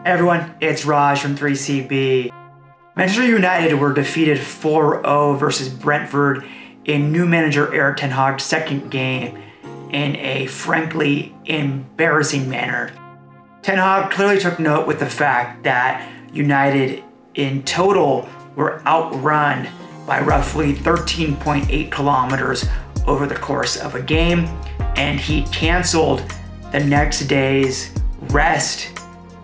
Hey everyone, it's Raj from 3CB. Manchester United were defeated 4-0 versus Brentford in new manager Erik Ten Hag's second game in a frankly embarrassing manner. Ten Hag clearly took note with the fact that United in total were outrun by roughly 13.8 kilometers over the course of a game, and he canceled the next day's rest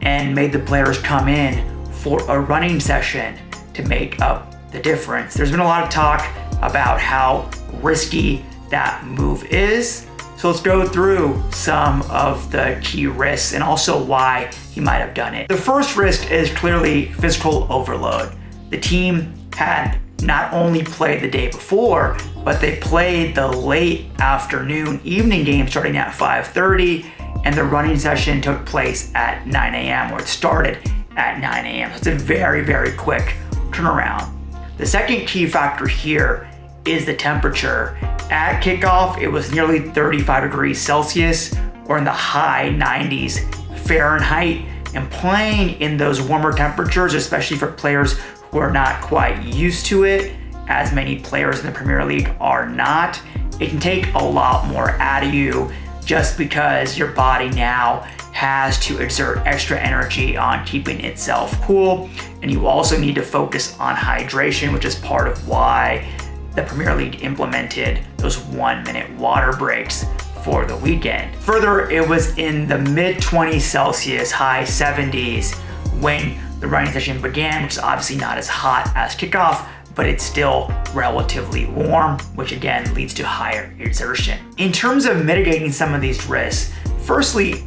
and made the players come in for a running session to make up the difference. There's been a lot of talk about how risky that move is. So let's go through some of the key risks and also why he might have done it. The first risk is clearly physical overload. The team had not only played the day before, but they played the late afternoon evening game starting at 5:30, and the running session took place at 9 a.m. or it started at 9 a.m. So it's a very, very quick turnaround. The second key factor here is the temperature. At kickoff, it was nearly 35 degrees Celsius or in the high 90s Fahrenheit, and playing in those warmer temperatures, especially for players who are not quite used to it, as many players in the Premier League are not, it can take a lot more out of you just because your body now has to exert extra energy on keeping itself cool. And you also need to focus on hydration, which is part of why the Premier League implemented those 1-minute water breaks for the weekend. Further, it was in the mid 20 Celsius, high 70s when the running session began, which is obviously not as hot as kickoff, but it's still relatively warm, which again leads to higher exertion. In terms of mitigating some of these risks, firstly,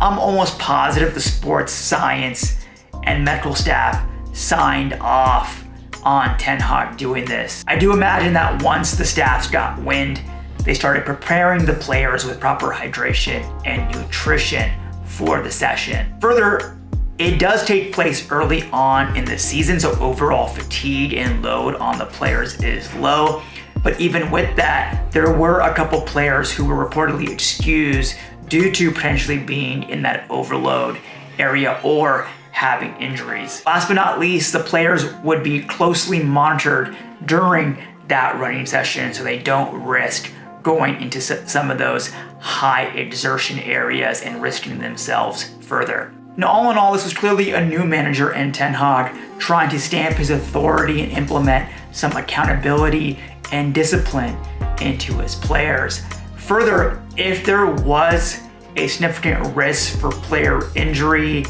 I'm almost positive the sports science and medical staff signed off on Ten Hag doing this. I do imagine that once the staffs got wind, they started preparing the players with proper hydration and nutrition for the session. Further, it does take place early on in the season, so overall fatigue and load on the players is low. But even with that, there were a couple players who were reportedly excused due to potentially being in that overload area or having injuries. Last but not least, the players would be closely monitored during that running session so they don't risk going into some of those high exertion areas and risking themselves further. Now, all in all, this was clearly a new manager in Ten Hag trying to stamp his authority and implement some accountability and discipline into his players. Further, if there was a significant risk for player injury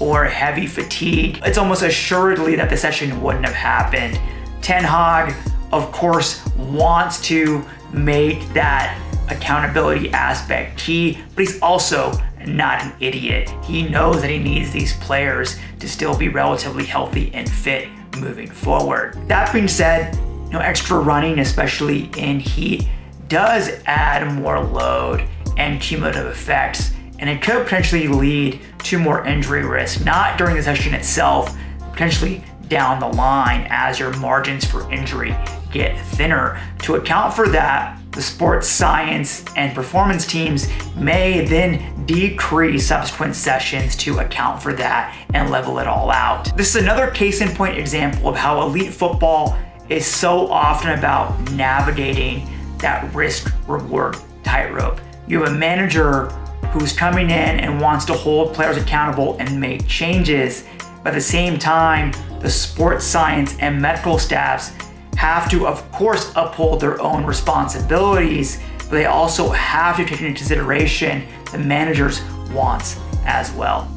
or heavy fatigue, it's almost assuredly that the session wouldn't have happened. Ten Hag, of course, wants to make that accountability aspect key, but he's also not an idiot. He knows that he needs these players to still be relatively healthy and fit moving forward. That being said, extra running, especially in heat, does add more load and cumulative effects, and it could potentially lead to more injury risk, not during the session itself, potentially down the line as your margins for injury get thinner. To account for that, the sports science and performance teams may then decrease subsequent sessions to account for that and level it all out. This is another case in point example of how elite football is so often about navigating that risk-reward tightrope. You have a manager who's coming in and wants to hold players accountable and make changes, but at the same time, the sports science and medical staffs have to, of course, uphold their own responsibilities, but they also have to take into consideration the manager's wants as well.